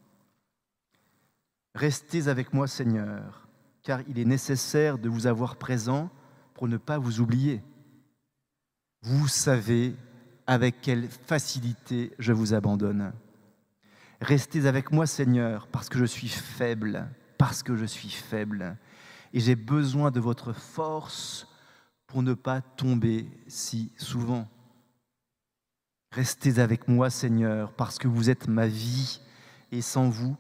Restez avec moi, Seigneur, car il est nécessaire de vous avoir présent pour ne pas vous oublier. Vous savez avec quelle facilité je vous abandonne. Restez avec moi, Seigneur, parce que je suis faible, et j'ai besoin de votre force pour ne pas tomber si souvent. Restez avec moi, Seigneur, parce que vous êtes ma vie, et sans vous,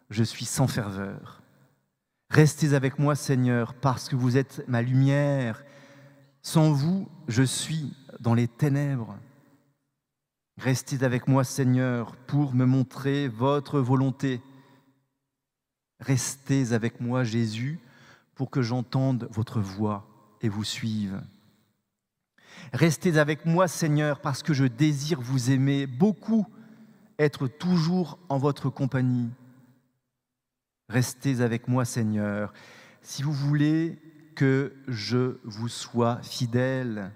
je suis sans ferveur. Restez avec moi, Seigneur, parce que vous êtes ma lumière. Sans vous, je suis dans les ténèbres. Restez avec moi, Seigneur, pour me montrer votre volonté. Restez avec moi, Jésus, pour que j'entende votre voix et vous suive. Restez avec moi, Seigneur, parce que je désire vous aimer beaucoup, être toujours en votre compagnie. Restez avec moi, Seigneur, si vous voulez que je vous sois fidèle.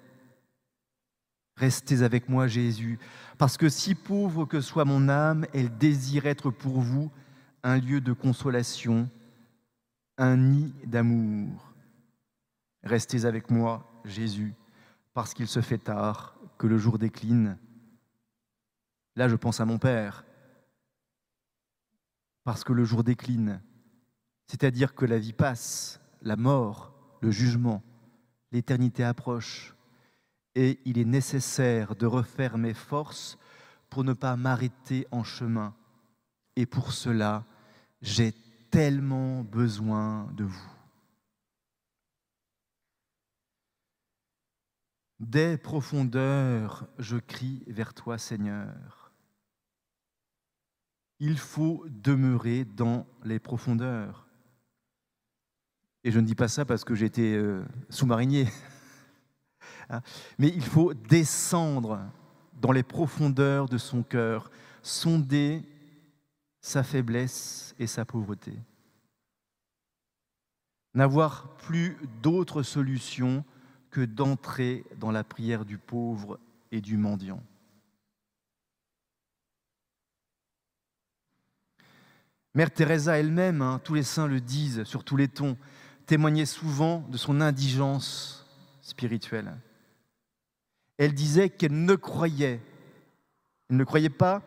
Restez avec moi, Jésus, parce que si pauvre que soit mon âme, elle désire être pour vous un lieu de consolation, un nid d'amour. Restez avec moi, Jésus, parce qu'il se fait tard, que le jour décline. Là, je pense à mon Père, parce que le jour décline, c'est-à-dire que la vie passe, la mort, le jugement, l'éternité approche. Et il est nécessaire de refaire mes forces pour ne pas m'arrêter en chemin. Et pour cela, j'ai tellement besoin de vous. Des profondeurs, je crie vers toi, Seigneur. Il faut demeurer dans les profondeurs. Et je ne dis pas ça parce que j'étais sous-marinier. Mais il faut descendre dans les profondeurs de son cœur, sonder sa faiblesse et sa pauvreté. N'avoir plus d'autre solution que d'entrer dans la prière du pauvre et du mendiant. Mère Teresa elle-même, tous les saints le disent sur tous les tons, témoignait souvent de son indigence spirituelle. Elle disait qu'elle ne croyait. Elle ne croyait pas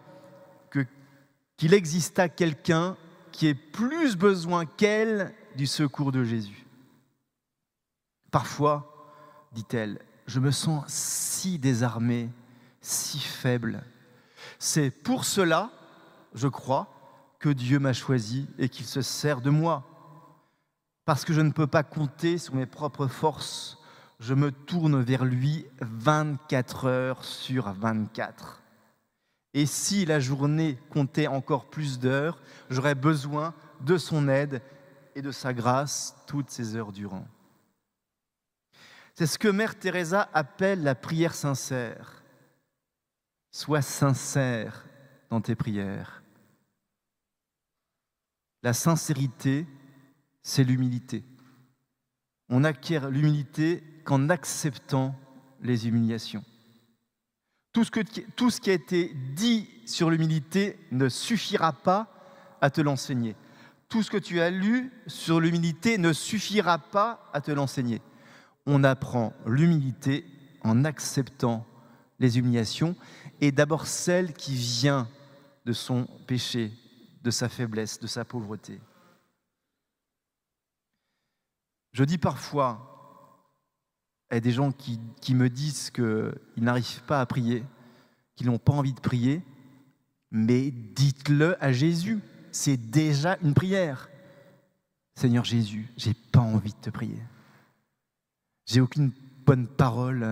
qu'il existât quelqu'un qui ait plus besoin qu'elle du secours de Jésus. Parfois, dit-elle, je me sens si désarmée, si faible. C'est pour cela, je crois, que Dieu m'a choisi et qu'il se sert de moi. Parce que je ne peux pas compter sur mes propres forces, je me tourne vers lui 24 heures sur 24. Et si la journée comptait encore plus d'heures, j'aurais besoin de son aide et de sa grâce toutes ces heures durant. C'est ce que Mère Teresa appelle la prière sincère. Sois sincère dans tes prières. La sincérité, c'est l'humilité. On acquiert l'humilité qu'en acceptant les humiliations. Tout ce qui a été dit sur l'humilité ne suffira pas à te l'enseigner. Tout ce que tu as lu sur l'humilité ne suffira pas à te l'enseigner. On apprend l'humilité en acceptant les humiliations, et d'abord celle qui vient de son péché, de sa faiblesse, de sa pauvreté. Je dis parfois à des gens qui me disent qu'ils n'arrivent pas à prier, qu'ils n'ont pas envie de prier, mais dites-le à Jésus, c'est déjà une prière. Seigneur Jésus, j'ai pas envie de te prier. J'ai aucune bonne parole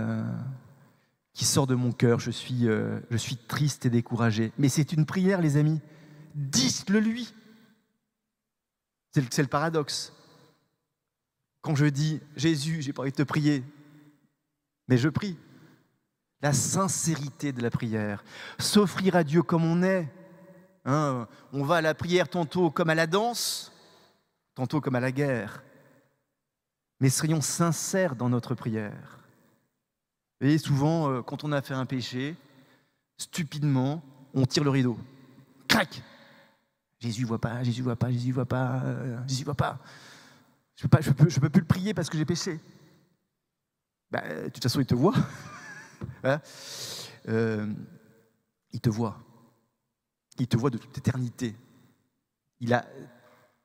qui sort de mon cœur, je suis triste et découragé. Mais c'est une prière, les amis. Dites-le lui. C'est le paradoxe. Quand je dis Jésus, j'ai pas envie de te prier, mais je prie. La sincérité de la prière, s'offrir à Dieu comme on est. On va à la prière tantôt comme à la danse, tantôt comme à la guerre. Mais soyons sincères dans notre prière. Vous voyez, souvent, quand on a fait un péché, stupidement, on tire le rideau. Crac! Jésus voit pas, Jésus voit pas, Jésus voit pas, Jésus voit pas. Je peux plus le prier parce que j'ai péché. De toute façon, il te voit. Voilà. Il te voit. Il te voit de toute éternité. Il a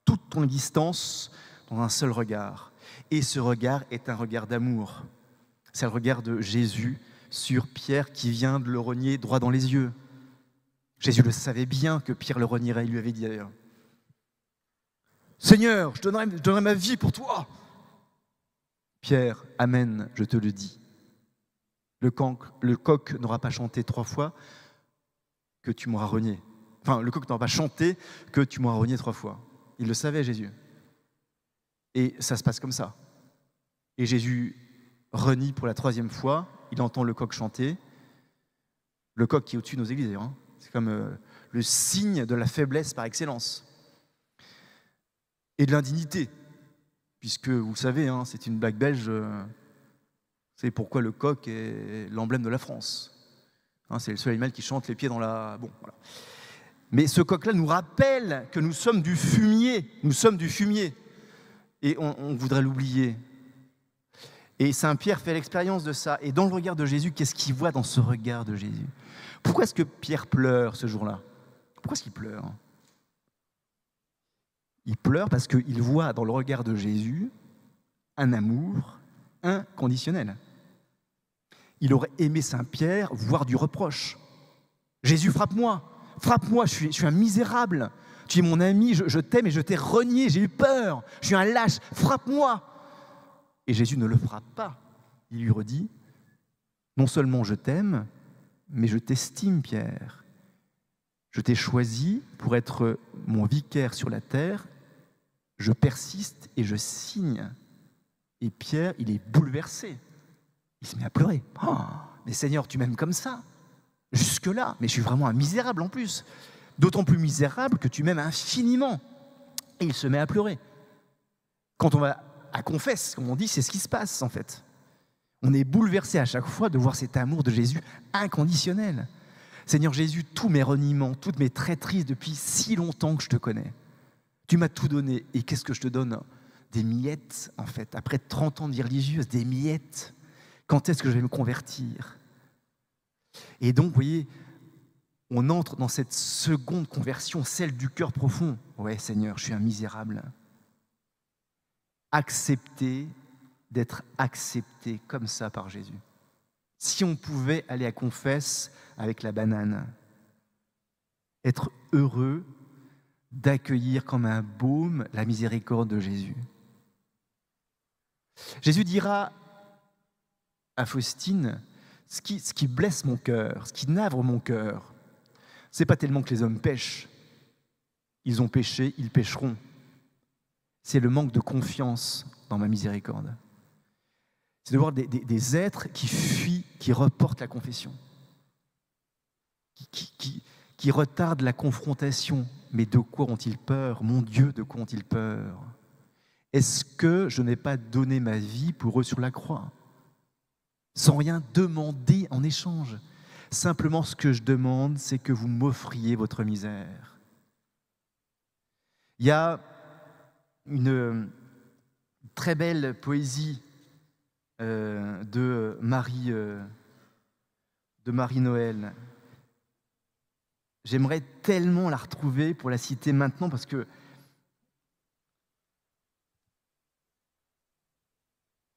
toute ton existence dans un seul regard. Et ce regard est un regard d'amour. C'est le regard de Jésus sur Pierre qui vient de le renier droit dans les yeux. Jésus le savait bien que Pierre le renierait, il lui avait dit d'ailleurs. Seigneur, je donnerai ma vie pour toi. Pierre, amen, je te le dis. Le coq n'aura pas chanté 3 fois que tu m'auras renié. Enfin, le coq n'aura pas chanté que tu m'auras renié 3 fois. Il le savait, Jésus. Et ça se passe comme ça. Et Jésus renie pour la 3e fois, il entend le coq chanter. Le coq qui est au-dessus de nos églises, d'ailleurs. C'est comme le signe de la faiblesse par excellence. Et de l'indignité. Puisque, vous le savez, c'est une blague belge. C'est pourquoi le coq est l'emblème de la France. C'est le seul animal qui chante les pieds dans la... Bon, voilà. Mais ce coq-là nous rappelle que nous sommes du fumier. Nous sommes du fumier. Et on voudrait l'oublier. Et Saint Pierre fait l'expérience de ça. Et dans le regard de Jésus, qu'est-ce qu'il voit dans ce regard de Jésus? Pourquoi est-ce que Pierre pleure ce jour-là? Pourquoi est-ce qu'il pleure? Il pleure parce qu'il voit dans le regard de Jésus un amour inconditionnel. Il aurait aimé Saint Pierre voir du reproche. Jésus, frappe-moi, je suis un misérable. Tu es mon ami, je t'aime et je t'ai renié, j'ai eu peur. Je suis un lâche, frappe-moi. Et Jésus ne le frappe pas. Il lui redit, non seulement je t'aime, mais je t'estime, Pierre. Je t'ai choisi pour être mon vicaire sur la terre. Je persiste et je signe. Et Pierre, il est bouleversé. Il se met à pleurer. Oh, mais Seigneur, tu m'aimes comme ça? Jusque-là, mais je suis vraiment un misérable en plus. D'autant plus misérable que tu m'aimes infiniment. Et il se met à pleurer. Quand on va à confesse, comme on dit, c'est ce qui se passe en fait. On est bouleversé à chaque fois de voir cet amour de Jésus inconditionnel. Seigneur Jésus, tous mes reniements, toutes mes traîtrises depuis si longtemps que je te connais. Tu m'as tout donné. Et qu'est-ce que je te donne? Des miettes, en fait. Après 30 ans de vie religieuse, des miettes. Quand est-ce que je vais me convertir? Et donc, vous voyez, on entre dans cette seconde conversion, celle du cœur profond. Ouais, Seigneur, je suis un misérable. Accepter d'être accepté comme ça par Jésus. Si on pouvait aller à confesse avec la banane, être heureux d'accueillir comme un baume la miséricorde de Jésus. Jésus dira à Faustine, ce qui blesse mon cœur, ce qui navre mon cœur, c'est pas tellement que les hommes pêchent. Ils ont péché, ils pécheront. C'est le manque de confiance dans ma miséricorde. C'est de voir des êtres qui fuient, qui reportent la confession, qui retardent la confrontation. Mais de quoi ont-ils peur? Mon Dieu, de quoi ont-ils peur? Est-ce que je n'ai pas donné ma vie pour eux sur la croix? Sans rien demander en échange. Simplement, ce que je demande, c'est que vous m'offriez votre misère. Il y a une très belle poésie de Marie Noël. J'aimerais tellement la retrouver pour la citer maintenant parce que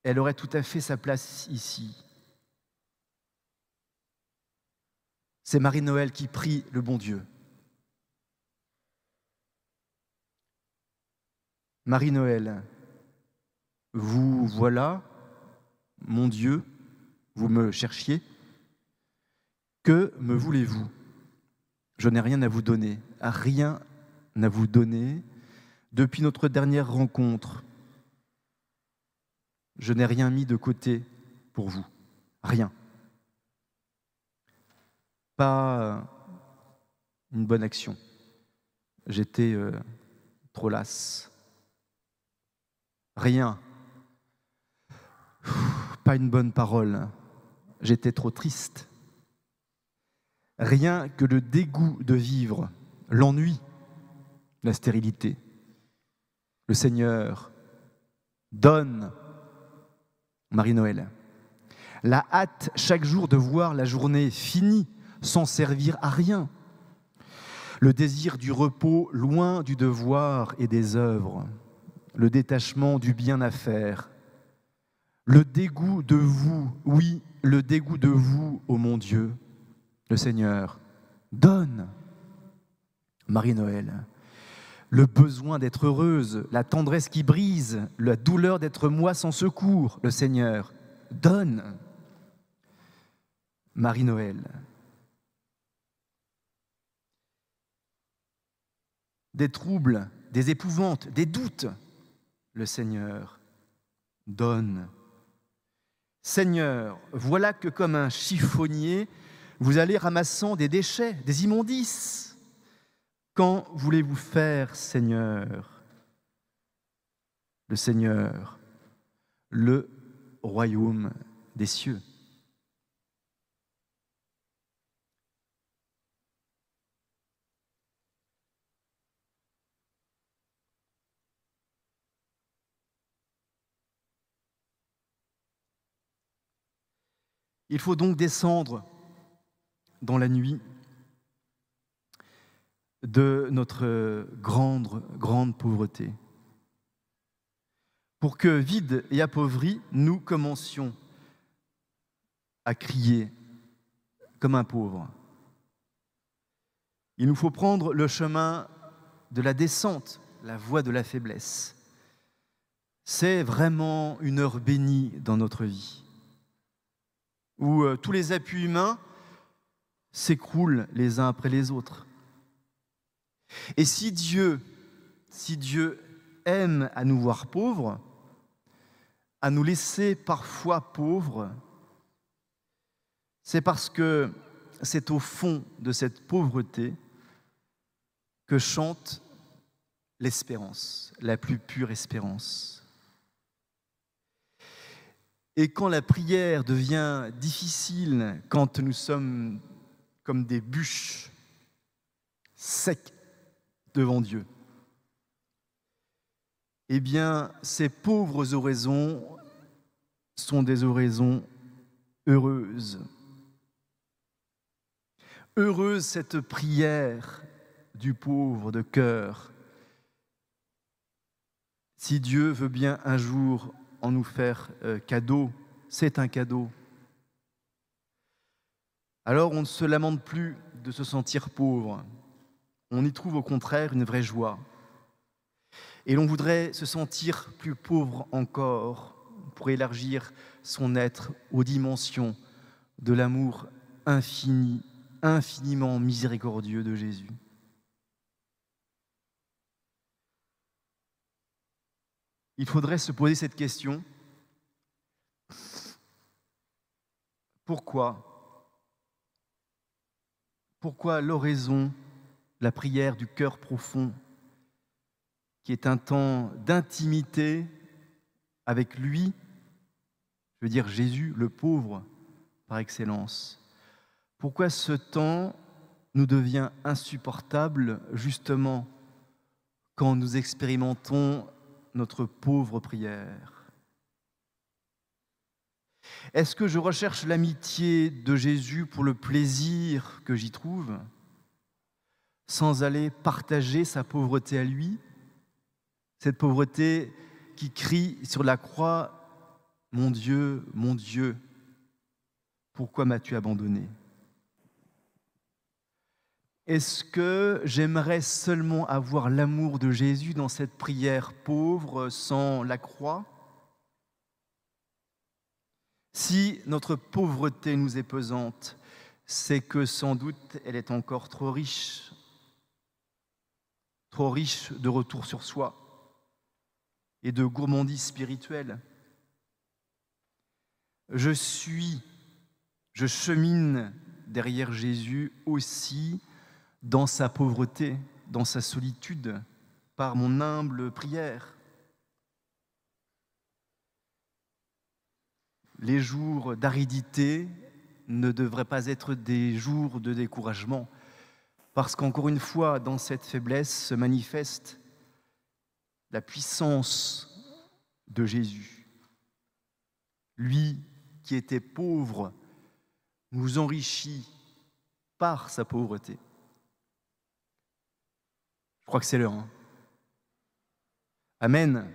elle aurait tout à fait sa place ici. C'est Marie Noël qui prie le bon Dieu. Marie Noël, vous voilà, mon Dieu, vous me cherchiez. Que me voulez-vous? Je n'ai rien à vous donner, rien à vous donner. Depuis notre dernière rencontre, je n'ai rien mis de côté pour vous, rien. Pas une bonne action. J'étais trop lasse. Rien. Pas une bonne parole. J'étais trop triste. Rien que le dégoût de vivre, l'ennui, la stérilité. Le Seigneur donne, Marie-Noël, la hâte chaque jour de voir la journée finie sans servir à rien. Le désir du repos loin du devoir et des œuvres. Le détachement du bien à faire. Le dégoût de vous, oui, le dégoût de vous, ô mon Dieu. Le Seigneur donne, Marie-Noël, le besoin d'être heureuse, la tendresse qui brise, la douleur d'être moi sans secours. Le Seigneur donne, Marie-Noël. Des troubles, des épouvantes, des doutes. Le Seigneur donne. Seigneur, voilà que comme un chiffonnier, vous allez ramassant des déchets, des immondices. Quand voulez-vous faire, Seigneur? Le Seigneur, le royaume des cieux. Il faut donc descendre dans la nuit de notre grande pauvreté, pour que, vides et appauvris, nous commencions à crier comme un pauvre. Il nous faut prendre le chemin de la descente, la voie de la faiblesse. C'est vraiment une heure bénie dans notre vie, où tous les appuis humains s'écroulent les uns après les autres. Et si Dieu aime à nous voir pauvres, à nous laisser parfois pauvres, c'est parce que c'est au fond de cette pauvreté que chante l'espérance, la plus pure espérance. Et quand la prière devient difficile, quand nous sommes comme des bûches secs devant Dieu, eh bien, ces pauvres oraisons sont des oraisons heureuses. Heureuse cette prière du pauvre de cœur. Si Dieu veut bien un jour en nous faire cadeau, c'est un cadeau. Alors on ne se lamente plus de se sentir pauvre. On y trouve au contraire une vraie joie. Et l'on voudrait se sentir plus pauvre encore pour élargir son être aux dimensions de l'amour infini, infiniment miséricordieux de Jésus. Il faudrait se poser cette question. Pourquoi l'oraison, la prière du cœur profond, qui est un temps d'intimité avec lui, je veux dire Jésus, le pauvre par excellence. Pourquoi ce temps nous devient insupportable justement quand nous expérimentons notre pauvre prière? Est-ce que je recherche l'amitié de Jésus pour le plaisir que j'y trouve, sans aller partager sa pauvreté à lui, cette pauvreté qui crie sur la croix « Mon Dieu, pourquoi m'as-tu abandonné ?» Est-ce que j'aimerais seulement avoir l'amour de Jésus dans cette prière pauvre sans la croix? Si notre pauvreté nous est pesante, c'est que sans doute elle est encore trop riche de retour sur soi et de gourmandise spirituelle. Je chemine derrière Jésus aussi dans sa pauvreté, dans sa solitude, par mon humble prière. Les jours d'aridité ne devraient pas être des jours de découragement, parce qu'encore une fois, dans cette faiblesse se manifeste la puissance de Jésus. Lui qui était pauvre nous enrichit par sa pauvreté. Je crois que c'est l'heure. Amen.